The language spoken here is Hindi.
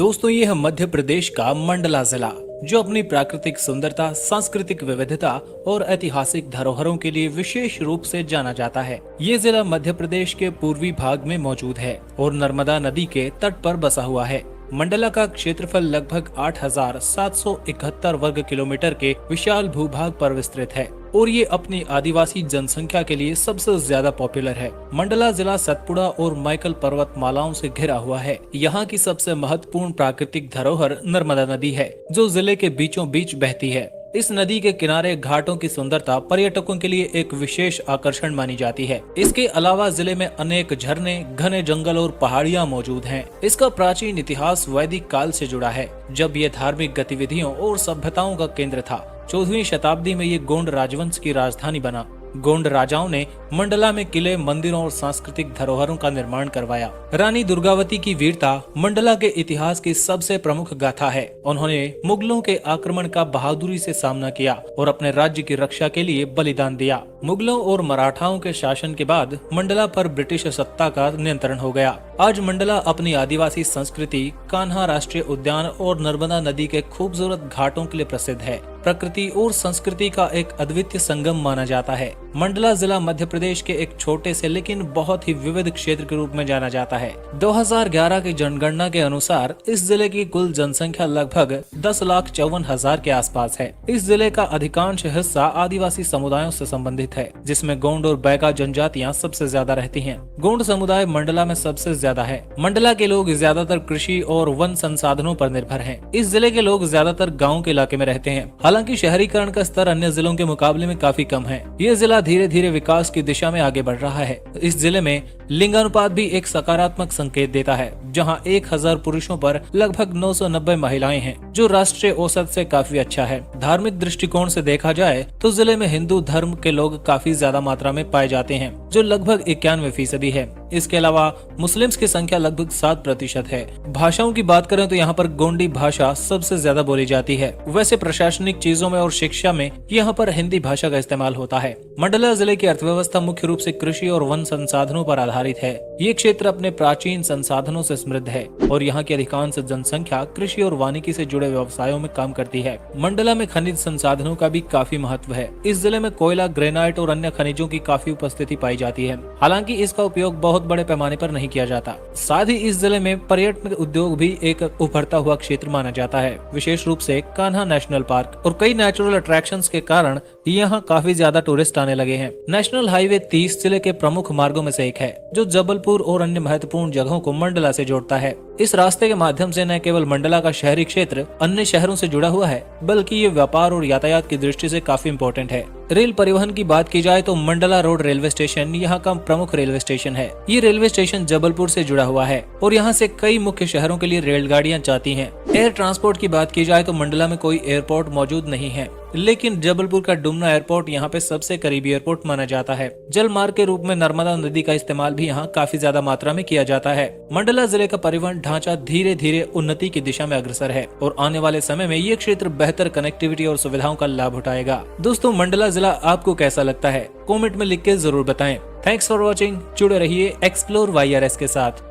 दोस्तों ये है मध्य प्रदेश का मंडला जिला, जो अपनी प्राकृतिक सुंदरता, सांस्कृतिक विविधता और ऐतिहासिक धरोहरों के लिए विशेष रूप से जाना जाता है। ये जिला मध्य प्रदेश के पूर्वी भाग में मौजूद है और नर्मदा नदी के तट पर बसा हुआ है। मंडला का क्षेत्रफल लगभग 8,771 वर्ग किलोमीटर के विशाल भूभाग पर विस्तृत है और ये अपनी आदिवासी जनसंख्या के लिए सबसे ज्यादा पॉपुलर है। मंडला जिला सतपुड़ा और माइकल पर्वतमालाओं से घिरा हुआ है। यहाँ की सबसे महत्वपूर्ण प्राकृतिक धरोहर नर्मदा नदी है, जो जिले के बीचों बीच बहती है। इस नदी के किनारे घाटों की सुंदरता पर्यटकों के लिए एक विशेष आकर्षण मानी जाती है। इसके अलावा जिले में अनेक झरने, घने जंगल और पहाड़ियां मौजूद हैं। इसका प्राचीन इतिहास वैदिक काल से जुड़ा है, जब ये धार्मिक गतिविधियों और सभ्यताओं का केंद्र था। 14वीं शताब्दी में ये गोंड राजवंश की राजधानी बना। गोंड राजाओं ने मंडला में किले, मंदिरों और सांस्कृतिक धरोहरों का निर्माण करवाया। रानी दुर्गावती की वीरता मंडला के इतिहास की सबसे प्रमुख गाथा है। उन्होंने मुगलों के आक्रमण का बहादुरी से सामना किया और अपने राज्य की रक्षा के लिए बलिदान दिया। मुगलों और मराठाओं के शासन के बाद मंडला पर ब्रिटिश सत्ता का नियंत्रण हो गया। आज मंडला अपनी आदिवासी संस्कृति, कान्हा राष्ट्रीय उद्यान और नर्मदा नदी के खूबसूरत घाटों के लिए प्रसिद्ध है। प्रकृति और संस्कृति का एक अद्वितीय संगम माना जाता है। मंडला जिला मध्य प्रदेश के एक छोटे से लेकिन बहुत ही विविध क्षेत्र के रूप में जाना जाता है। 2011 की जनगणना के अनुसार इस जिले की कुल जनसंख्या लगभग 10,54,000 के आसपास है। इस जिले का अधिकांश हिस्सा आदिवासी समुदायों से संबंधित है, जिसमें गोंड और बैगा जनजातियां सबसे ज्यादा रहती हैं। गोंड समुदाय मंडला में सबसे ज्यादा है। मंडला के लोग ज्यादातर कृषि और वन संसाधनों पर निर्भर हैं। इस जिले के लोग ज्यादातर गाँव के इलाके में रहते हैं। हालांकि शहरीकरण का स्तर अन्य जिलों के मुकाबले में काफी कम है। ये जिला धीरे धीरे विकास की दिशा में आगे बढ़ रहा है। इस जिले में लिंगानुपात भी एक सकारात्मक संकेत देता है, जहां 1000 पुरुषों पर लगभग 990 महिलाएं हैं, जो राष्ट्रीय औसत से काफी अच्छा है। धार्मिक दृष्टिकोण से देखा जाए तो जिले में हिंदू धर्म के लोग काफी ज्यादा मात्रा में पाए जाते हैं, जो लगभग 91% है। इसके अलावा मुस्लिम्स की संख्या लगभग 7% है। भाषाओं की बात करें तो यहाँ पर गोंडी भाषा सबसे ज्यादा बोली जाती है। वैसे प्रशासनिक चीजों में और शिक्षा में यहाँ पर हिंदी भाषा का इस्तेमाल होता है। मंडला जिले की अर्थव्यवस्था मुख्य रूप से कृषि और वन संसाधनों पर आधारित है। ये क्षेत्र अपने प्राचीन संसाधनों से समृद्ध है और यहाँ की अधिकांश जनसंख्या कृषि और वानिकी से जुड़े व्यवसायों में काम करती है। मंडला में खनिज संसाधनों का भी काफी महत्व है। इस जिले में कोयला, ग्रेनाइट और अन्य खनिजों की काफी उपस्थिति पाई जाती है। हालांकि इसका उपयोग बहुत बड़े पैमाने पर नहीं किया जाता। साथ ही इस जिले में पर्यटन उद्योग भी एक उभरता हुआ क्षेत्र माना जाता है। विशेष रूप से कान्हा नेशनल पार्क और कई नेचुरल अट्रैक्शंस के कारण यहाँ काफी ज्यादा टूरिस्ट आने लगे हैं। नेशनल हाईवे 30 जिले के प्रमुख मार्गों में से एक है, जो जबलपुर और अन्य महत्वपूर्ण जगहों को मंडला से जोड़ता है। इस रास्ते के माध्यम से न केवल मंडला का शहरी क्षेत्र अन्य शहरों से जुड़ा हुआ है, बल्कि ये व्यापार और यातायात की दृष्टि से काफी इम्पोर्टेंट है। रेल परिवहन की बात की जाए तो मंडला रोड रेलवे स्टेशन यहाँ का प्रमुख रेलवे स्टेशन है। ये रेलवे स्टेशन जबलपुर से जुड़ा हुआ है और यहाँ से कई मुख्य शहरों के लिए रेलगाड़ियाँ जाती हैं। एयर ट्रांसपोर्ट की बात की जाए तो मंडला में कोई एयरपोर्ट मौजूद नहीं है, लेकिन जबलपुर का डुमना एयरपोर्ट यहाँ पे सबसे करीबी एयरपोर्ट माना जाता है। जल मार्ग के रूप में नर्मदा नदी का इस्तेमाल भी यहाँ काफी ज्यादा मात्रा में किया जाता है। मंडला जिले का परिवहन ढांचा धीरे धीरे उन्नति की दिशा में अग्रसर है और आने वाले समय में ये क्षेत्र बेहतर कनेक्टिविटी और सुविधाओं का लाभ उठाएगा। दोस्तों, मंडला जिला आपको कैसा लगता है? कमेंट में लिख के जरूर बताएं। Thanks for watching. जुड़े रहिए एक्सप्लोर YRS के साथ।